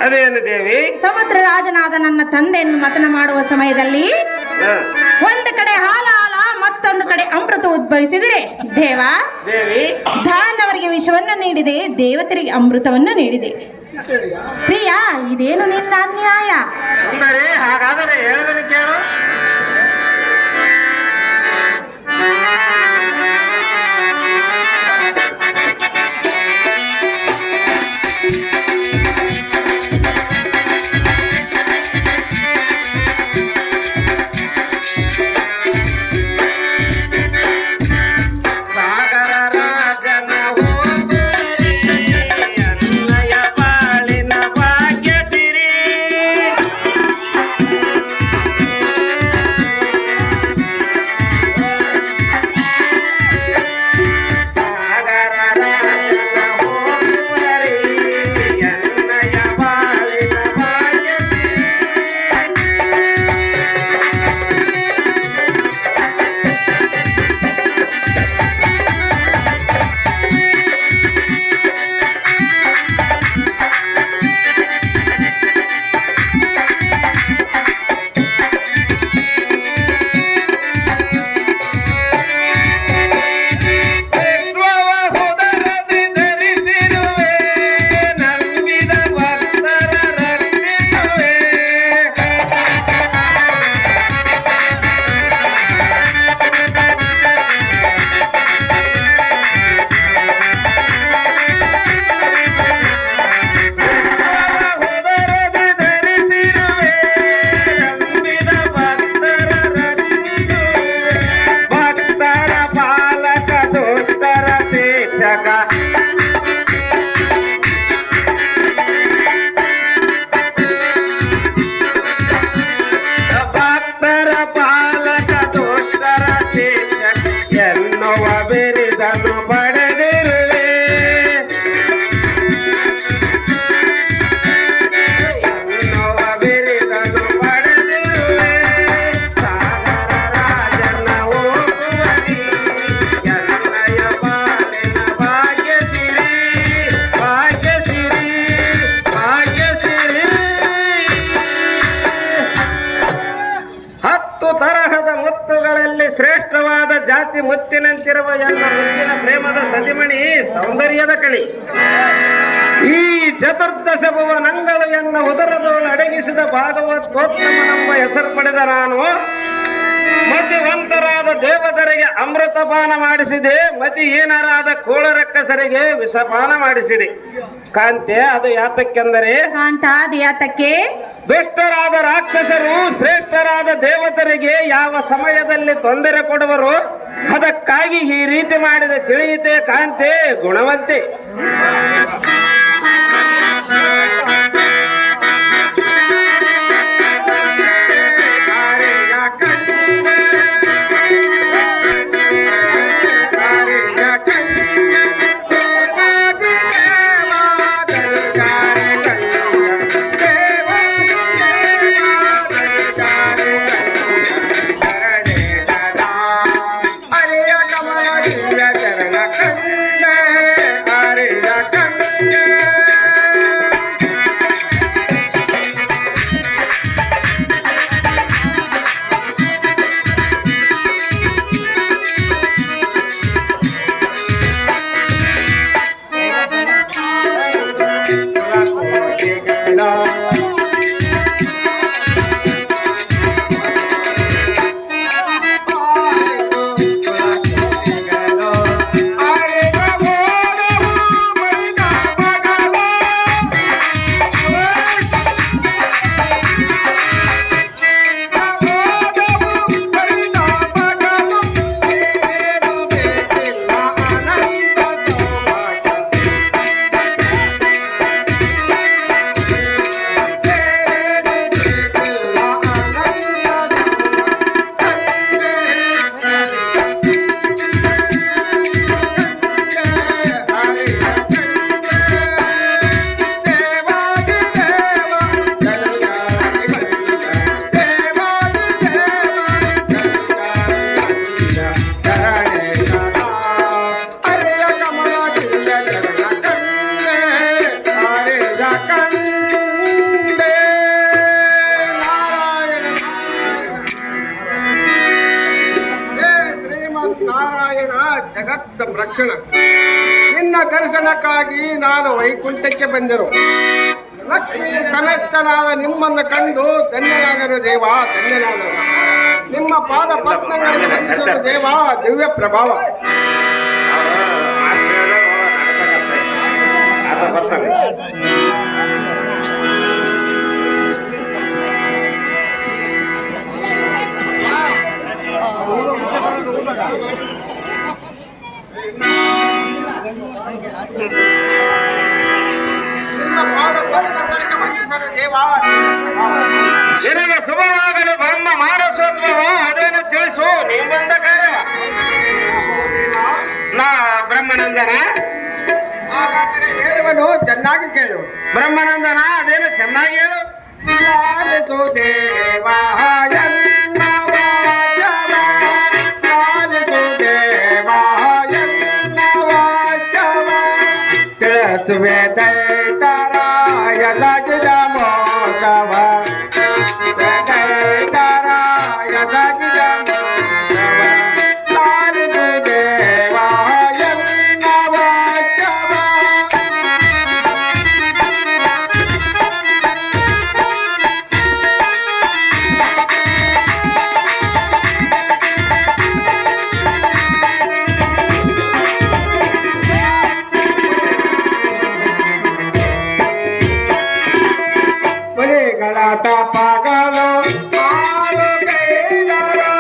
ಅದೇನು ದೇವಿ? ಸಮುದ್ರ ರಾಜನಾದ ನನ್ನ ತಂದೆಯನ್ನು ಮತನ ಮಾಡುವ ಸಮಯದಲ್ಲಿ ಒಂದು ಕಡೆ ಹಾಲ ಮತ್ತೊಂದು ಕಡೆ ಅಮೃತ ಉದ್ಭವಿಸಿದರೆ ದೇವಿ ದಾನವರಿಗೆ ವಿಷವನ್ನು ನೀಡಿದೆ, ದೇವತರಿಗೆ ಅಮೃತವನ್ನು ನೀಡಿದೆ. ಪ್ರಿಯ, ಇದೇನು ನಿನ್ನ ಅನ್ಯಾಯ? ಸುಂದರಿ, ಹಾಗಾದರೆ ಹೇಳಿದರೆ ಕೇಳು. ಶ್ರೇಷ್ಠವಾದ ಜಾತಿ ಮುತ್ತಿನಂತಿರುವ ಎಲ್ಲ ಮುತ್ತಿನ ಪ್ರೇಮದ ಸತಿಮಣಿ ಸೌಂದರ್ಯದ ಕಣಿ. ಈ ಚತುರ್ದಶ ಭುವನಂಗಳು ಎನ್ನ ಉದರದೋಳು ಅಡಗಿಸಿದ ಭಾಗವತೋತ್ತಮನೆಂಬ ಹೆಸರು ಪಡೆದ ನಾನು ಮತಿವಂತರಾದ ದೇವತರಿಗೆ ಅಮೃತಪಾನ ಮಾಡಿಸಿದೆ, ಮತಿಹೀನರಾದ ಕೂಳರಕ್ಕಸರಿಗೆ ವಿಷಪಾನ ಮಾಡಿಸಿದೆ. ಕಾಂತೆ, ಅದು ಯಾತಕ್ಕೆಂದರೆ ದುಷ್ಟರಾದ ರಾಕ್ಷಸರು ಶ್ರೇಷ್ಠರಾದ ದೇವತರಿಗೆ ಯಾವ ಸಮಯದಲ್ಲಿ ತೊಂದರೆ ಕೊಡುವರು, ಅದಕ್ಕಾಗಿ ಈ ರೀತಿ ಮಾಡಿದ ತಿಳಿಯಿತೆ ಕಾಂತೆ, ಗುಣವಂತೆ. Come ಜಗತ್ ಸಂರಕ್ಷಣ. ನಿನ್ನ ದರ್ಶನಕ್ಕಾಗಿ ನಾನು ವೈಕುಂಠಕ್ಕೆ ಬಂದೆನು. ಲಕ್ಷ್ಮೀ ಸಮೇತನಾದ ನಿಮ್ಮನ್ನು ಕಂಡು ಧನ್ಯನಾಗರು ದೇವ, ಧನ್ಯನಾಗರು. ನಿಮ್ಮ ಪಾದ ಪದ್ಮಗಳಿಗೆ ವಂದಿಸುವ ದೇವ, ದಿವ್ಯ ಪ್ರಭಾವ. ನಿನಗೆ ಶುಭವಾಗಲು ಬ್ರಹ್ಮ ಮಾನಸೋದ್ಭವ ಅದೇನು ತಿಳಿಸು, ನೀವು ಬಂದ ಕಾರ್ಯ. ನಾ ಬ್ರಹ್ಮನಂದನ ಹಾಗಾದರೆ ಹೇಳುವನು ಚೆನ್ನಾಗಿ ಕೇಳು. ಬ್ರಹ್ಮನಂದನ ಅದೇನು ಚೆನ್ನಾಗಿ ಹೇಳು. ಲಾಲಿಸು ದೇವ ಎನ್ನವ ಜವ, ಲಾಲಿಸು ದೇವ ಎನ್ನವ ಜವ, ತಿಳಿಸುವೆ ದೈತರಾಯ ಸಗಿದ ಮೋಕ್ಷವ, ದೈತರಾಯ ಸಗಿದ ಮೋಕ್ಷವ, ಲಾಲಿಸು ದೇವ ಎನ್ನವ ಜವ. ಬಲಿಗಳ ತಪಗಳು ಆಳು ಕೈಲರು,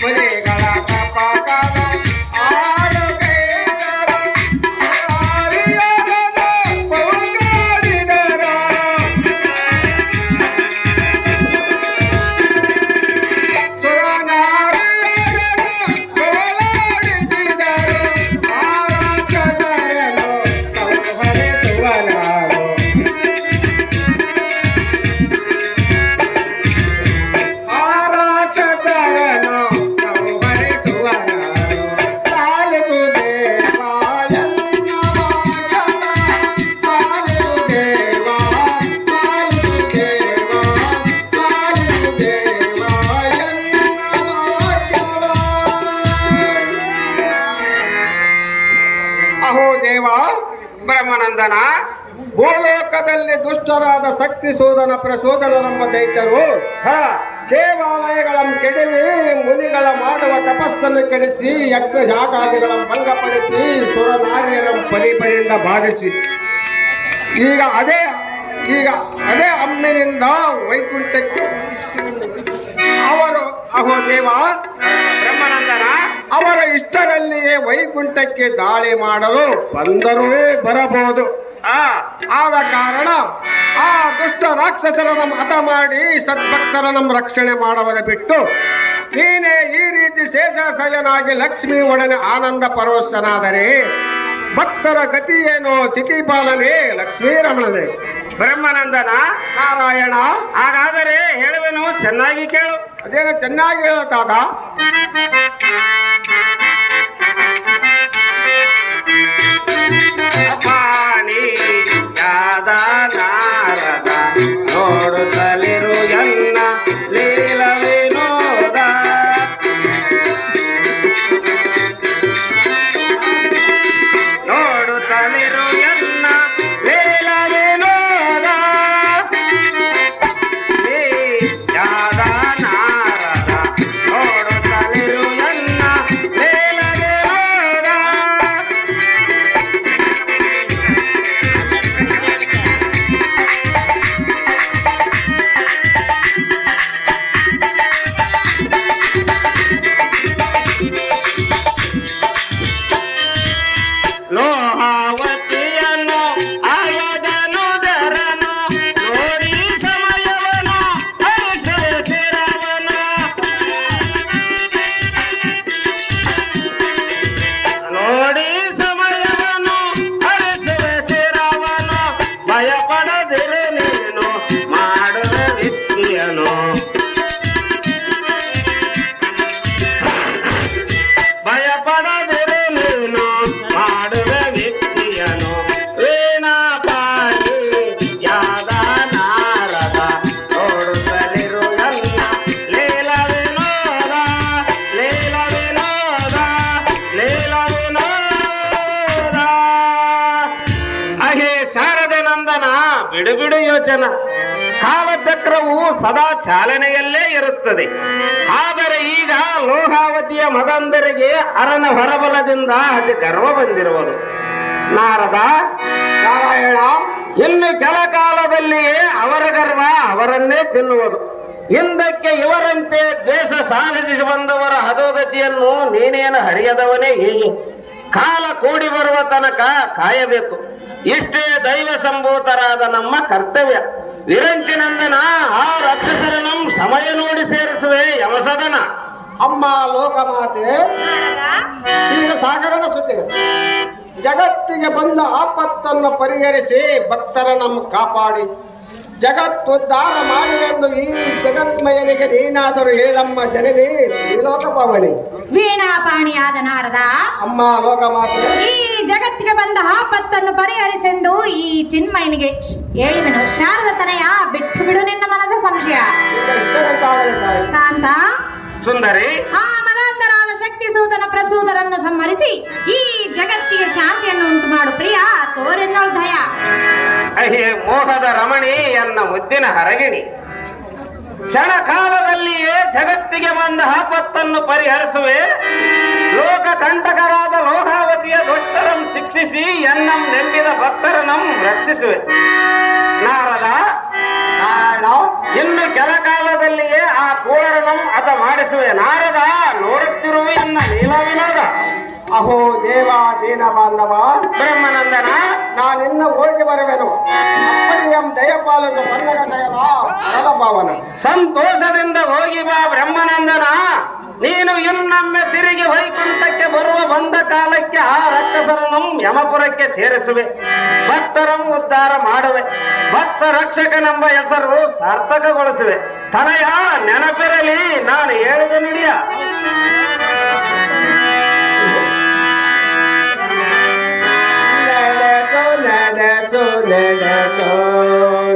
ಬಲಿಗಳ ತಪಗಳು ಆಳು ಕೈಲರು, ಆರಿಯರನು ಪೌರಾಡಿದರು, ಸುರನಾರಿಯರನು ಕೋಲಾಡಿಸಿದರು, ಆರಾಧಕರನು ಸಂಹರಿಸುವನಾರು. ಆರಾಧಕರನು ಸಂಹರಿಸುವನಾರು. ಲಾಲಿಸು ದೇವ ಎನ್ನವ ಜವ, ಲಾಲಿಸು ದೇವ, ಲಾಲಿಸು ದೇವ, ಲಾಲಿಸು ದೇವ ಎನ್ನವ ಜವ. ಅಹೋ ದೇವ, ಬ್ರಹ್ಮನಂದನ ಭೂಲೋಕದಲ್ಲಿ ದುಷ್ಟರಾದ ಶಕ್ತಿ ಶೋಧನ ಪ್ರಶೋಧನರೆಂಬ ದೈತ್ಯರು ದೇವಾಲಯಗಳನ್ನು ಕೆಡವಿ, ಮುನಿಗಳ ಮಾಡುವ ತಪಸ್ಸನ್ನು ಕೆಡಿಸಿ, ಯಜ್ಞ ಯಾಗಾದಿಗಳನ್ನು ಭಂಗಪಡಿಸಿ, ಸುರನಾರಿಯರನ್ನು ಪರಿಪರಿಯಿಂದ ಬಾಧಿಸಿ ಈಗ ಅದೇ ಅಮ್ಮಿನಿಂದ ವೈಕುಂಠಕ್ಕೆ ಅವರು, ಅಹೋ ದೇವ, ಬ್ರಹ್ಮನಂದನ ಅವರ ಇಷ್ಟರಲ್ಲಿಯೇ ವೈಕುಂಠಕ್ಕೆ ದಾಳಿ ಮಾಡಲು ಬಂದರೂ ಬರಬಹುದು. ಆದ ಕಾರಣ ಆ ದುಷ್ಟ ರಾಕ್ಷಸರನ್ನು ಹತ ಮಾಡಿ ಸದ್ಭಕ್ತರನ್ನು ರಕ್ಷಣೆ ಮಾಡುವುದ ಬಿಟ್ಟು ನೀನೇ ಈ ರೀತಿ ಶೇಷಶಯನಾಗಿ ಲಕ್ಷ್ಮೀ ಒಡನೆ ಆನಂದ ಪರವಶನಾದರೆ ಭಕ್ತರ ಗತಿ ಏನು ಸ್ಥಿತಿಪಾಲನೆ ಲಕ್ಷ್ಮೀರಮಣನೇ. ಬ್ರಹ್ಮನಂದನ ನಾರಾಯಣ, ಹಾಗಾದರೆ ಹೇಳುವೆನು, ಚೆನ್ನಾಗಿ ಕೇಳು. ಅದೇನು ಚೆನ್ನಾಗಿ ಹೇಳುತ್ತಾದ. ಅಪಾನಿಯಾದ ನಾರದ ನೋಡುತ್ತಲಿರು ಎನ್ನ ಲೀಲ ವಿನೋದ, ನೋಡುತ್ತಲಿರು ಎನ್ನ ಲೀಲ ವಿನೋದ, ಯಾದ ನಾರದ ನೋಡುತ್ತಲಿರು ಎನ್ನ ಲೀಲ ವಿನೋದ. ಬಿಡು ಯೋಚನ. ಕಾಲಚಕ್ರವು ಸದಾ ಚಾಲನೆಯಲ್ಲೇ ಇರುತ್ತದೆ. ಆದರೆ ಈಗ ಲೋಹಾವತಿಯ ಮಗಂದರಿಗೆ ಅರನ ಹೊರಬಲದಿಂದ ಅತಿ ಗರ್ವ ಬಂದಿರುವುದು. ನಾರದ, ನಾರಾಯಣ, ಇನ್ನು ಕೆಲ ಕಾಲದಲ್ಲಿಯೇ ಅವರ ಗರ್ವ ಅವರನ್ನೇ ತಿನ್ನುವುದು. ಹಿಂದಕ್ಕೆ ಇವರಂತೆ ದ್ವೇಷ ಸಾಧಿಸಿ ಬಂದವರ ಅಧೋಗತಿಯನ್ನು ನೀನೇನು ಹರಿಯದವನೇ ಹೇಗೆ? ಕಾಲ ಕೂಡಿ ಬರುವ ತನಕ ಕಾಯಬೇಕು. ಇಷ್ಟೇ ದೈವ ಸಂಭೂತರಾದ ನಮ್ಮ ಕರ್ತವ್ಯ. ವಿರಂಚಿನಂದನ ಆ ರಾಕ್ಷಸರನಂ ಸಮಯ ನೋಡಿ ಸೇರಿಸುವೆ ಯಮಸದನ. ಅಮ್ಮ ಲೋಕಮಾತೆ, ಕ್ಷೀರಸಾಗರನ ಸುದ್ದಿ. ಜಗತ್ತಿಗೆ ಬಂದ ಆಪತ್ತನ್ನು ಪರಿಹರಿಸಿ ಭಕ್ತರ ನಮ್ಮ ಕಾಪಾಡಿ ಜಗತ್ತುದ್ಧಾರ ಮಾಡಿ ಎಂದು ಈ ಜಗನ್ಮಯನಿಗೆ ನೀನಾದರೂ ಹೇಳಮ್ಮ ಜನನಿ ಲೋಕಪಾವನಿ. ವೀಣಾಪಾಣಿಯಾದ ನಾರದ, ಅಮ್ಮ ಲೋಕಮಾತೆ, ಈ ಜಗತ್ತಿಗೆ ಬಂದ ಆಪತ್ತನ್ನು ಪರಿಹರಿಸೆಂದು ಈ ಚಿನ್ಮಯನಿಗೆ ಹೇಳಿದನು. ಶಾರದ ತನಯ ಬಿಟ್ಟು ಬಿಡು ನಿನ್ನ ಮನದ ಸಂಶಯ. ಕಾಂತ, ಸುಂದರಿ, ಆ ಮದಾಂಧರಾದ ಶಕ್ತಿ ಸೂತನ ಪ್ರಸೂತರನ್ನು ಸಂಹರಿಸಿ ಈ ಜಗತ್ತಿಗೆ ಶಾಂತಿಯನ್ನು ಉಂಟು ಮಾಡು ಪ್ರಿಯ. ತೋರೆನ್ನೋಳು ದಯ. ಅಹೇ ಮೋಹದ ರಮಣಿ ಎನ್ನ ಮುದ್ದಿನ ಹರಗಿಣಿ. ಕ್ಷಣ ಕಾಲದಲ್ಲಿಯೇ ಜಗತ್ತಿಗೆ ಬಂದ ಆಪತ್ತನ್ನು ಪರಿಹರಿಸುವೆ. ಲೋಕ ಕಂಟಕರಾದ ಲೋಹಾವತಿಯ ದುಷ್ಟರಂ ಶಿಕ್ಷಿಸಿ ಎನ್ನಂ ನೆಂಬಿದ ಭಕ್ತರನಂ ರಕ್ಷಿಸುವೆ. ನಾರದ, ಇನ್ನು ಕೆಲ ಕಾಲದಲ್ಲಿಯೇ ಆ ಕೂಳರನಂ ಅತ ಮಾಡಿಸುವೆ. ನಾರದ, ನೋಡುತ್ತಿರುವ ಎನ್ನ ಲೀಲಾ ವಿನೋದ. ಅಹೋ ದೇವ ದೀನ ಬಾಂಧವ ಬ್ರಹ್ಮನಂದನ, ನಾನಿನ್ನ ಹೋಗಿ ಬರುವೆನು. ಅಪ್ಪನಿಯಂ ದಯಪಾಲಿಸು ಪನ್ನಗ ಸಯನ ಪರಮಪಾವನ. ಸಂತೋಷದಿಂದ ಹೋಗಿ ಬಾ ಬ್ರಹ್ಮನಂದನ. ನೀನು ಇನ್ನೊಮ್ಮೆ ತಿರುಗಿ ವೈಕುಂಠಕ್ಕೆ ಬರುವ ಬಂದ ಕಾಲಕ್ಕೆ ಆ ರಕ್ಕಸರನ್ನು ಯಮಪುರಕ್ಕೆ ಸೇರಿಸುವೆ. ಭಕ್ತರಂ ಉದ್ಧಾರ ಮಾಡುವೆ. ಭಕ್ತ ರಕ್ಷಕನೆಂಬ ಹೆಸರು ಸಾರ್ಥಕಗೊಳಿಸುವೆ. ತನಯ ನೆನಪಿರಲಿ ನಾನು ಹೇಳಿದ ನುಡಿಯ. ನಡೆಸೋ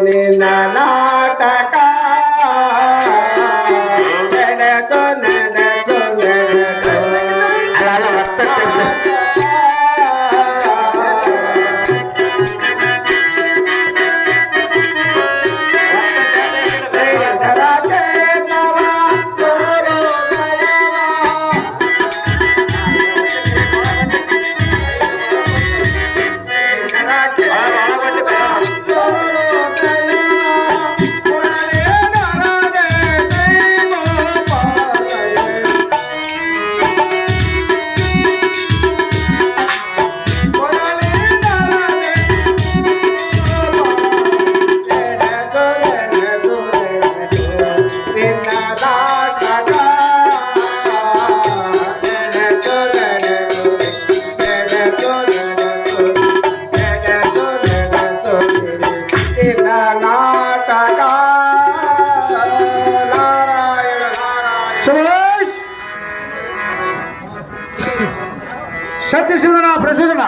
ನಿನ್ನ ನಾಟಕ. ನಡೆಸೋ ಅಲ್ಲ ಭಕ್ತಕ್ಕೆ ನಾಟಕ. ನಾರಾಯಣ ನಾರಾಯಣ. ಸತ್ಯಶಿವನ ಪ್ರಸೂದನ